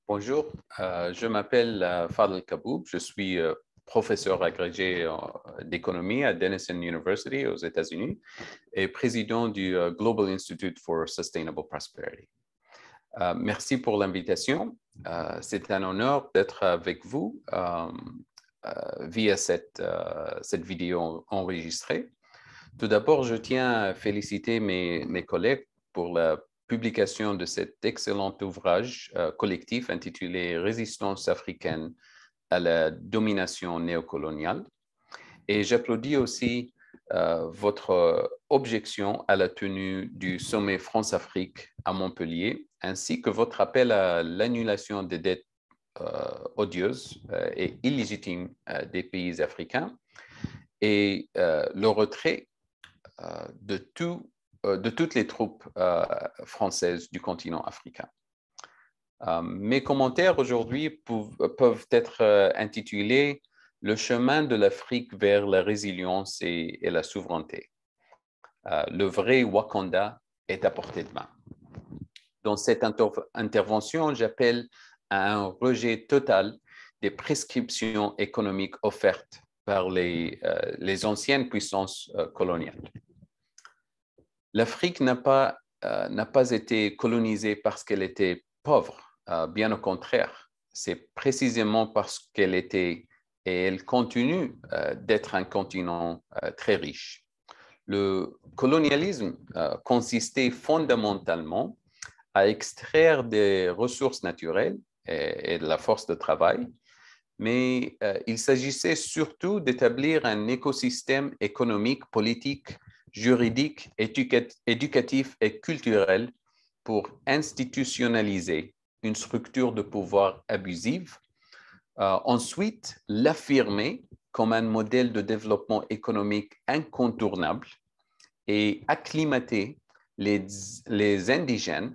Bonjour, je m'appelle Fadel Kaboub, je suis professeur agrégé d'économie à Denison University aux États-Unis et président du Global Institute for Sustainable Prosperity. Merci pour l'invitation. C'est un honneur d'être avec vous via cette vidéo enregistrée. Tout d'abord, je tiens à féliciter mes collègues pour la publication de cet excellent ouvrage collectif intitulé Résistance africaine à la domination néocoloniale. Et j'applaudis aussi votre objection à la tenue du sommet France-Afrique à Montpellier, ainsi que votre appel à l'annulation des dettes odieuses et illégitimes des pays africains et le retrait de toutes les troupes françaises du continent africain. Mes commentaires aujourd'hui peuvent être intitulés « Le chemin de l'Afrique vers la résilience et la souveraineté ». Le vrai Wakanda est à portée de main. Dans cette intervention, j'appelle à un rejet total des prescriptions économiques offertes par les anciennes puissances coloniales. L'Afrique n'a pas été colonisée parce qu'elle était pauvre, bien au contraire. C'est précisément parce qu'elle était et elle continue d'être un continent très riche. Le colonialisme consistait fondamentalement à extraire des ressources naturelles et de la force de travail, mais il s'agissait surtout d'établir un écosystème économique, politique, juridique, éducatif et culturel pour institutionnaliser une structure de pouvoir abusive. Ensuite, l'affirmer comme un modèle de développement économique incontournable et acclimater les indigènes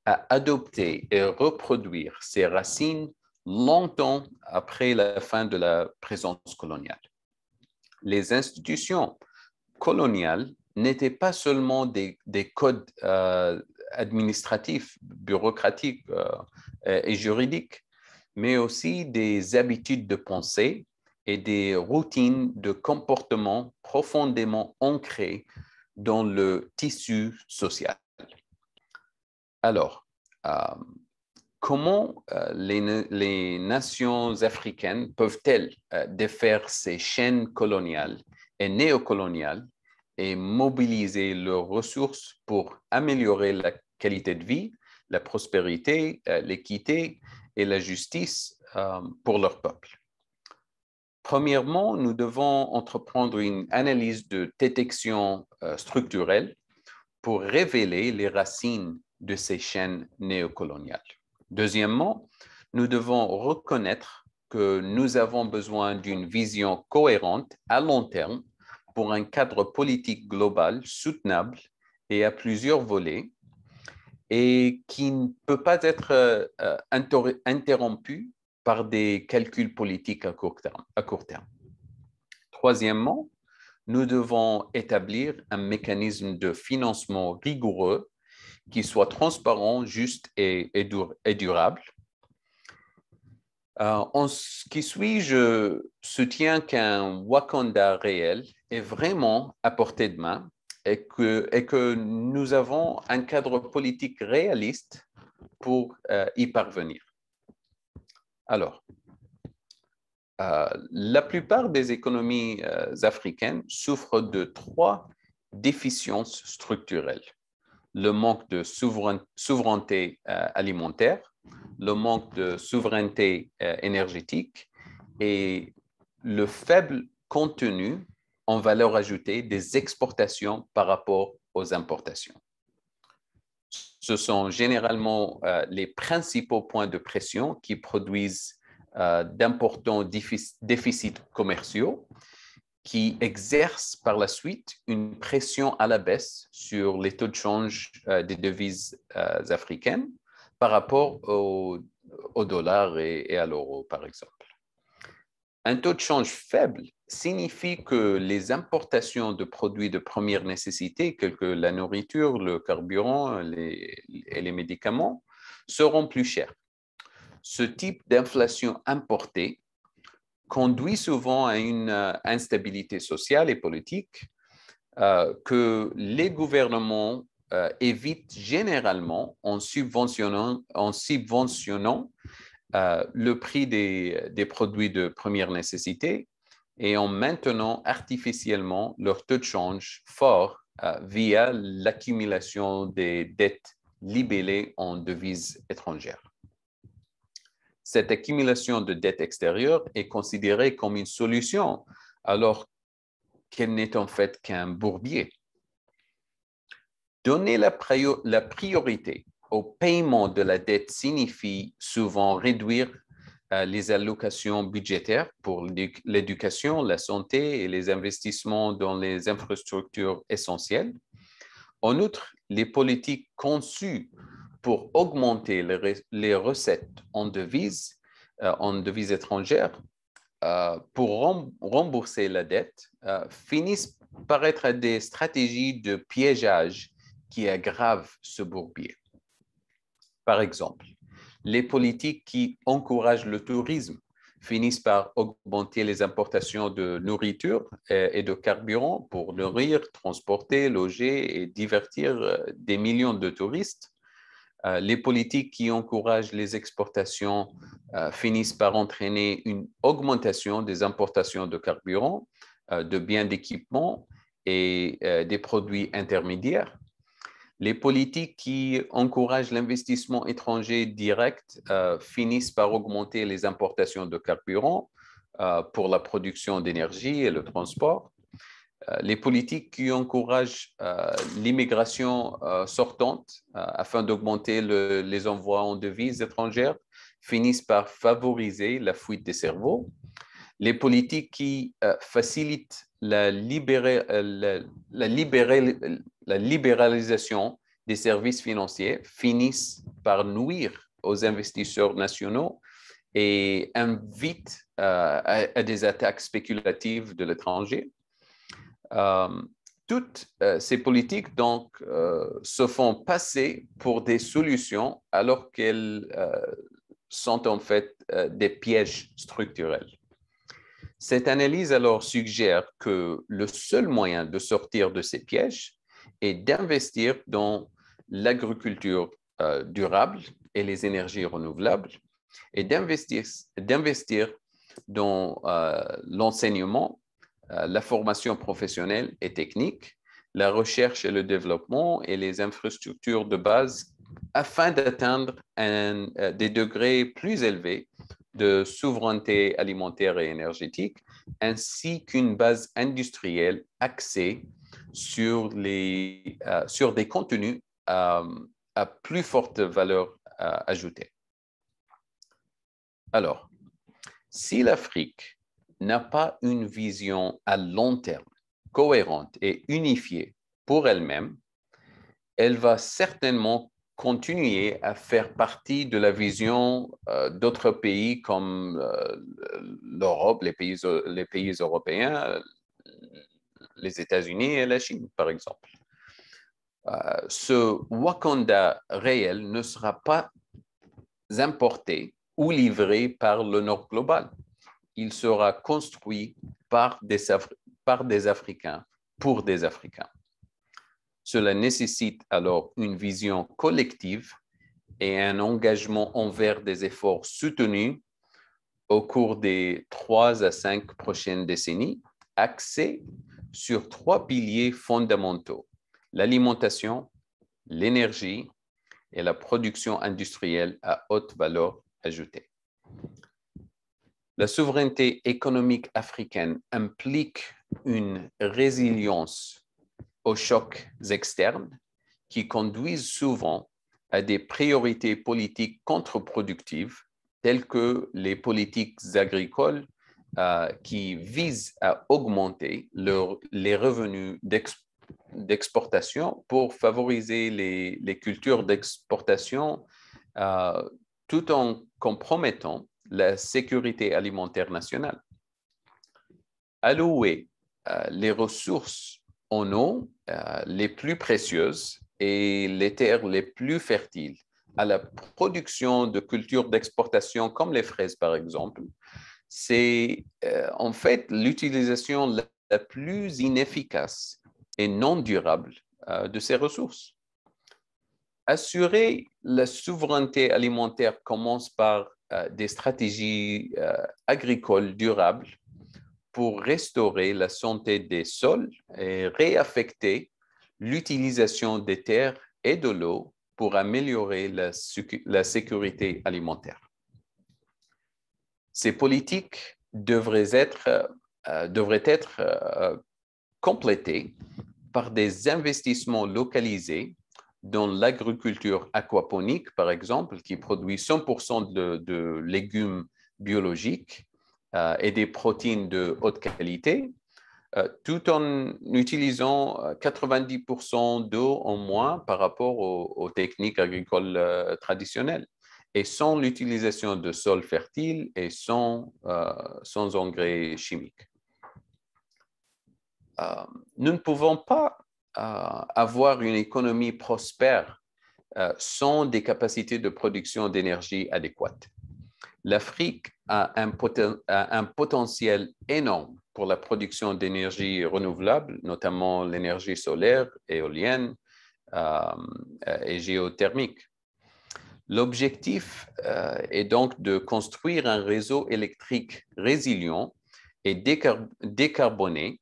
à adopter et reproduire ces racines longtemps après la fin de la présence coloniale. Les institutions coloniales n'étaient pas seulement des codes administratifs, bureaucratiques et juridiques, mais aussi des habitudes de pensée et des routines de comportement profondément ancrées dans le tissu social. Alors, comment les nations africaines peuvent-elles défaire ces chaînes coloniales et néocoloniales et mobiliser leurs ressources pour améliorer la qualité de vie, la prospérité, l'équité et la justice pour leur peuple? Premièrement, nous devons entreprendre une analyse de détection structurelle pour révéler les racines de ces chaînes néocoloniales. Deuxièmement, nous devons reconnaître que nous avons besoin d'une vision cohérente à long terme pour un cadre politique global soutenable et à plusieurs volets et qui ne peut pas être interrompu par des calculs politiques à court terme. Troisièmement, nous devons établir un mécanisme de financement rigoureux qui soit transparent, juste et durable. En ce qui suit, je soutiens qu'un Wakanda réel est vraiment à portée de main et que nous avons un cadre politique réaliste pour y parvenir. Alors, la plupart des économies africaines souffrent de 3 déficiences structurelles. Le manque de souveraineté alimentaire, le manque de souveraineté énergétique et le faible contenu en valeur ajoutée des exportations par rapport aux importations. Ce sont généralement les principaux points de pression qui produisent d'importants déficits commerciaux qui exercent par la suite une pression à la baisse sur les taux de change des devises africaines par rapport au dollar et à l'euro, par exemple. Un taux de change faible signifie que les importations de produits de première nécessité, tels que la nourriture, le carburant et les médicaments, seront plus chers. Ce type d'inflation importée conduit souvent à une instabilité sociale et politique que les gouvernements évitent généralement en subventionnant le prix des produits de première nécessité et en maintenant artificiellement leur taux de change fort via l'accumulation des dettes libellées en devises étrangères. Cette accumulation de dettes extérieures est considérée comme une solution, alors qu'elle n'est en fait qu'un bourbier. Donner la priorité au paiement de la dette signifie souvent réduire les allocations budgétaires pour l'éducation, la santé et les investissements dans les infrastructures essentielles. En outre, les politiques conçues pour augmenter les recettes en devises étrangères pour rembourser la dette finissent par être des stratégies de piégeage qui aggravent ce bourbier. Par exemple, les politiques qui encouragent le tourisme finissent par augmenter les importations de nourriture et de carburant pour nourrir, transporter, loger et divertir des millions de touristes. Les politiques qui encouragent les exportations finissent par entraîner une augmentation des importations de carburant, de biens d'équipement et des produits intermédiaires. Les politiques qui encouragent l'investissement étranger direct finissent par augmenter les importations de carburant pour la production d'énergie et le transport. Les politiques qui encouragent l'immigration sortante afin d'augmenter les envois en devises étrangères finissent par favoriser la fuite des cerveaux. Les politiques qui facilitent la libéralisation des services financiers finissent par nuire aux investisseurs nationaux et invitent à des attaques spéculatives de l'étranger. Toutes ces politiques donc se font passer pour des solutions alors qu'elles sont en fait des pièges structurels. Cette analyse alors suggère que le seul moyen de sortir de ces pièges est d'investir dans l'agriculture durable et les énergies renouvelables et d'investir dans l'enseignement, la formation professionnelle et technique, la recherche et le développement et les infrastructures de base afin d'atteindre des degrés plus élevés de souveraineté alimentaire et énergétique, ainsi qu'une base industrielle axée sur des contenus à plus forte valeur ajoutée. Alors, si l'Afrique n'a pas une vision à long terme, cohérente et unifiée pour elle-même, elle va certainement continuer à faire partie de la vision d'autres pays comme l'Europe, les pays européens, les États-Unis et la Chine, par exemple. Ce Wakanda réel ne sera pas importé ou livré par le Nord global. Il sera construit par des Africains pour des Africains. Cela nécessite alors une vision collective et un engagement envers des efforts soutenus au cours des 3 à 5 prochaines décennies, axés sur 3 piliers fondamentaux: l'alimentation, l'énergie et la production industrielle à haute valeur ajoutée. La souveraineté économique africaine implique une résilience aux chocs externes qui conduisent souvent à des priorités politiques contre-productives telles que les politiques agricoles qui visent à augmenter les revenus d'exportation pour favoriser les cultures d'exportation tout en compromettant la sécurité alimentaire nationale. Allouer les ressources en eau les plus précieuses et les terres les plus fertiles à la production de cultures d'exportation comme les fraises, par exemple, c'est en fait l'utilisation la plus inefficace et non durable de ces ressources. Assurer la souveraineté alimentaire commence par des stratégies agricoles durables pour restaurer la santé des sols et réaffecter l'utilisation des terres et de l'eau pour améliorer la sécurité alimentaire. Ces politiques devraient être complétées par des investissements localisés dans l'agriculture aquaponique, par exemple, qui produit 100% de légumes biologiques et des protéines de haute qualité, tout en utilisant 90% d'eau en moins par rapport aux techniques agricoles traditionnelles, et sans l'utilisation de sols fertiles et sans engrais chimiques. Nous ne pouvons pas avoir une économie prospère sans des capacités de production d'énergie adéquates. L'Afrique a un potentiel énorme pour la production d'énergie renouvelable, notamment l'énergie solaire, éolienne et géothermique. L'objectif est donc de construire un réseau électrique résilient et décarboné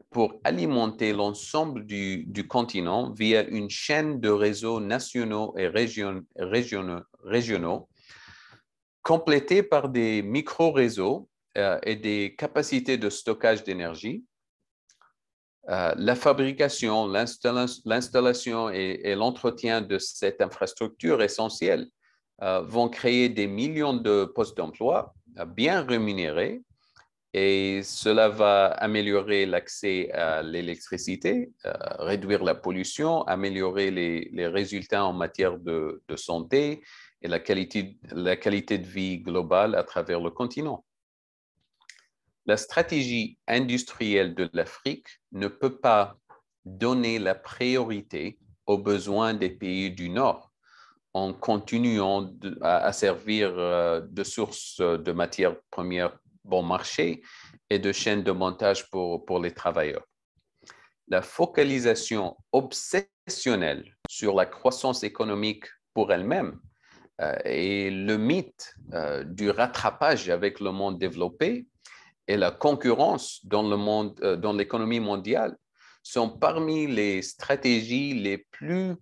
pour alimenter l'ensemble du continent via une chaîne de réseaux nationaux et régionaux, complétés par des micro-réseaux et des capacités de stockage d'énergie. La fabrication, l'installation et l'entretien de cette infrastructure essentielle vont créer des millions de postes d'emploi bien rémunérés, et cela va améliorer l'accès à l'électricité, réduire la pollution, améliorer les résultats en matière de santé et la qualité de vie globale à travers le continent. La stratégie industrielle de l'Afrique ne peut pas donner la priorité aux besoins des pays du Nord en continuant à servir de source de matières premières bon marché et de chaînes de montage pour les travailleurs. La focalisation obsessionnelle sur la croissance économique pour elle-même et le mythe du rattrapage avec le monde développé et la concurrence dans l'économie mondiale sont parmi les stratégies les plus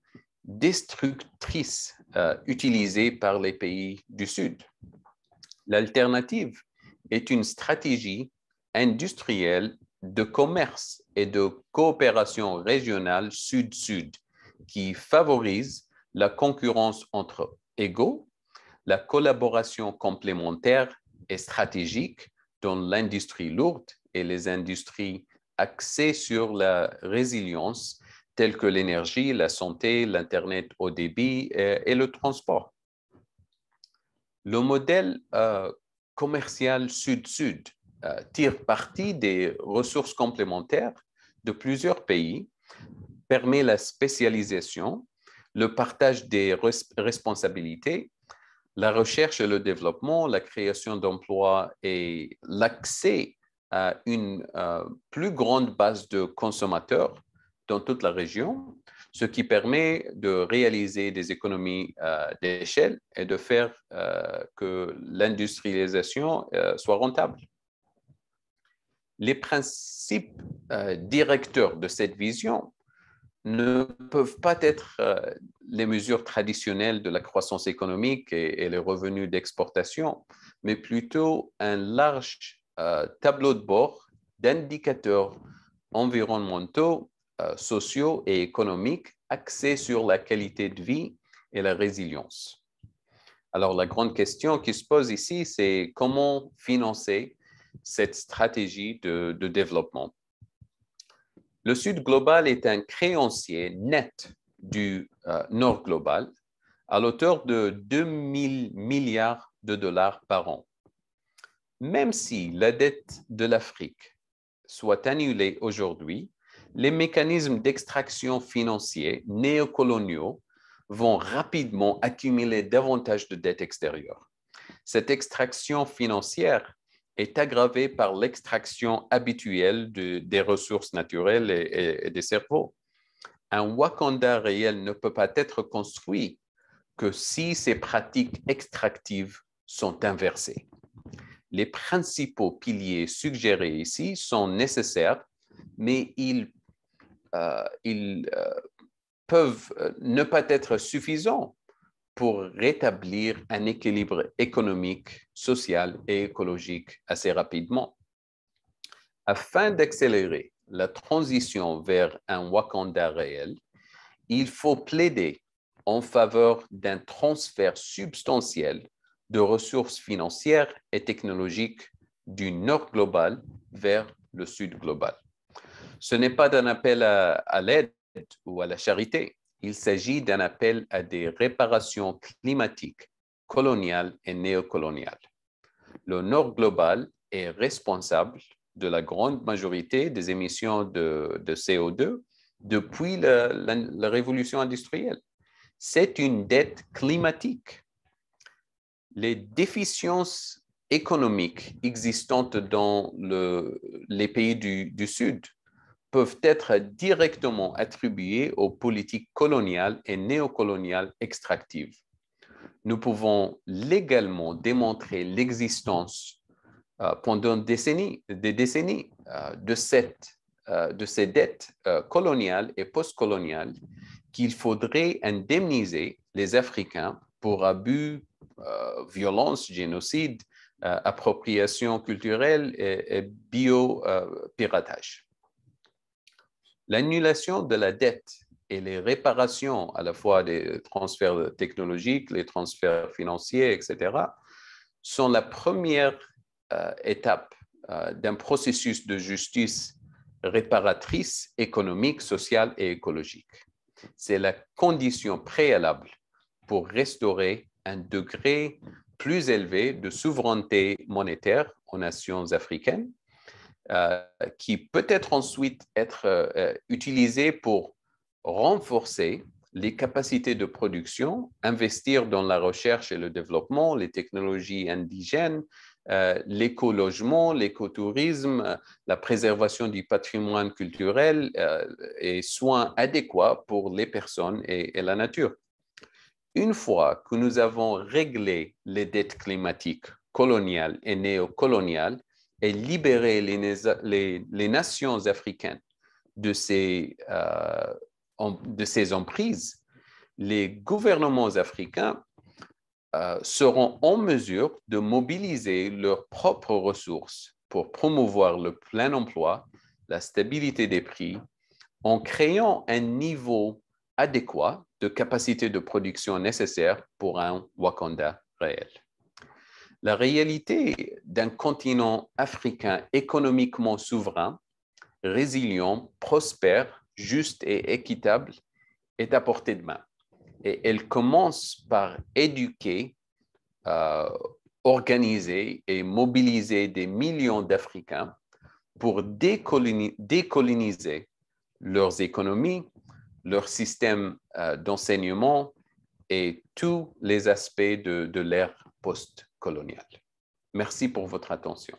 destructrices utilisées par les pays du Sud. L'alternative est une stratégie industrielle de commerce et de coopération régionale sud-sud qui favorise la concurrence entre égaux, la collaboration complémentaire et stratégique dans l'industrie lourde et les industries axées sur la résilience telles que l'énergie, la santé, l'Internet haut débit et le transport. Le modèle commercial sud-sud tire parti des ressources complémentaires de plusieurs pays, permet la spécialisation, le partage des responsabilités, la recherche et le développement, la création d'emplois et l'accès à une plus grande base de consommateurs dans toute la région, ce qui permet de réaliser des économies d'échelle et de faire que l'industrialisation soit rentable. Les principes directeurs de cette vision ne peuvent pas être les mesures traditionnelles de la croissance économique et les revenus d'exportation, mais plutôt un large tableau de bord d'indicateurs environnementaux, sociaux et économiques axés sur la qualité de vie et la résilience. Alors, la grande question qui se pose ici, c'est comment financer cette stratégie de développement. Le Sud global est un créancier net du Nord global à l'auteur de 2 000 milliards de dollars par an. Même si la dette de l'Afrique soit annulée aujourd'hui, les mécanismes d'extraction financiers néocoloniaux vont rapidement accumuler davantage de dettes extérieures. Cette extraction financière est aggravée par l'extraction habituelle des ressources naturelles et des cerveaux. Un Wakanda réel ne peut pas être construit que si ces pratiques extractives sont inversées. Les principaux piliers suggérés ici sont nécessaires, mais ils peuvent ne pas être suffisants pour rétablir un équilibre économique, social et écologique assez rapidement. Afin d'accélérer la transition vers un Wakanda réel, il faut plaider en faveur d'un transfert substantiel de ressources financières et technologiques du nord global vers le sud global. Ce n'est pas un appel à l'aide ou à la charité. Il s'agit d'un appel à des réparations climatiques, coloniales et néocoloniales. Le nord global est responsable de la grande majorité des émissions de CO2 depuis la révolution industrielle. C'est une dette climatique. Les déficiences économiques existantes dans les pays du Sud peuvent être directement attribuées aux politiques coloniales et néocoloniales extractives. Nous pouvons légalement démontrer l'existence pendant des décennies de ces dettes coloniales et postcoloniales qu'il faudrait indemniser les Africains pour abus, violence, génocide, appropriation culturelle et biopiratage. L'annulation de la dette et les réparations à la fois des transferts technologiques, les transferts financiers, etc., sont la première étape d'un processus de justice réparatrice économique, sociale et écologique. C'est la condition préalable pour restaurer un degré plus élevé de souveraineté monétaire aux nations africaines, qui peut être ensuite utilisé pour renforcer les capacités de production, investir dans la recherche et le développement, les technologies indigènes, l'écologement, l'écotourisme, la préservation du patrimoine culturel et soins adéquats pour les personnes et la nature. Une fois que nous avons réglé les dettes climatiques coloniales et néocoloniales et libéré les nations africaines de ces emprises, les gouvernements africains seront en mesure de mobiliser leurs propres ressources pour promouvoir le plein emploi, la stabilité des prix, en créant un niveau adéquat de capacité de production nécessaire pour un Wakanda réel. La réalité d'un continent africain économiquement souverain, résilient, prospère, juste et équitable est à portée de main. Et elle commence par éduquer, organiser et mobiliser des millions d'Africains pour décoloniser leurs économies, leur système d'enseignement et tous les aspects de l'ère post-coloniale. Merci pour votre attention.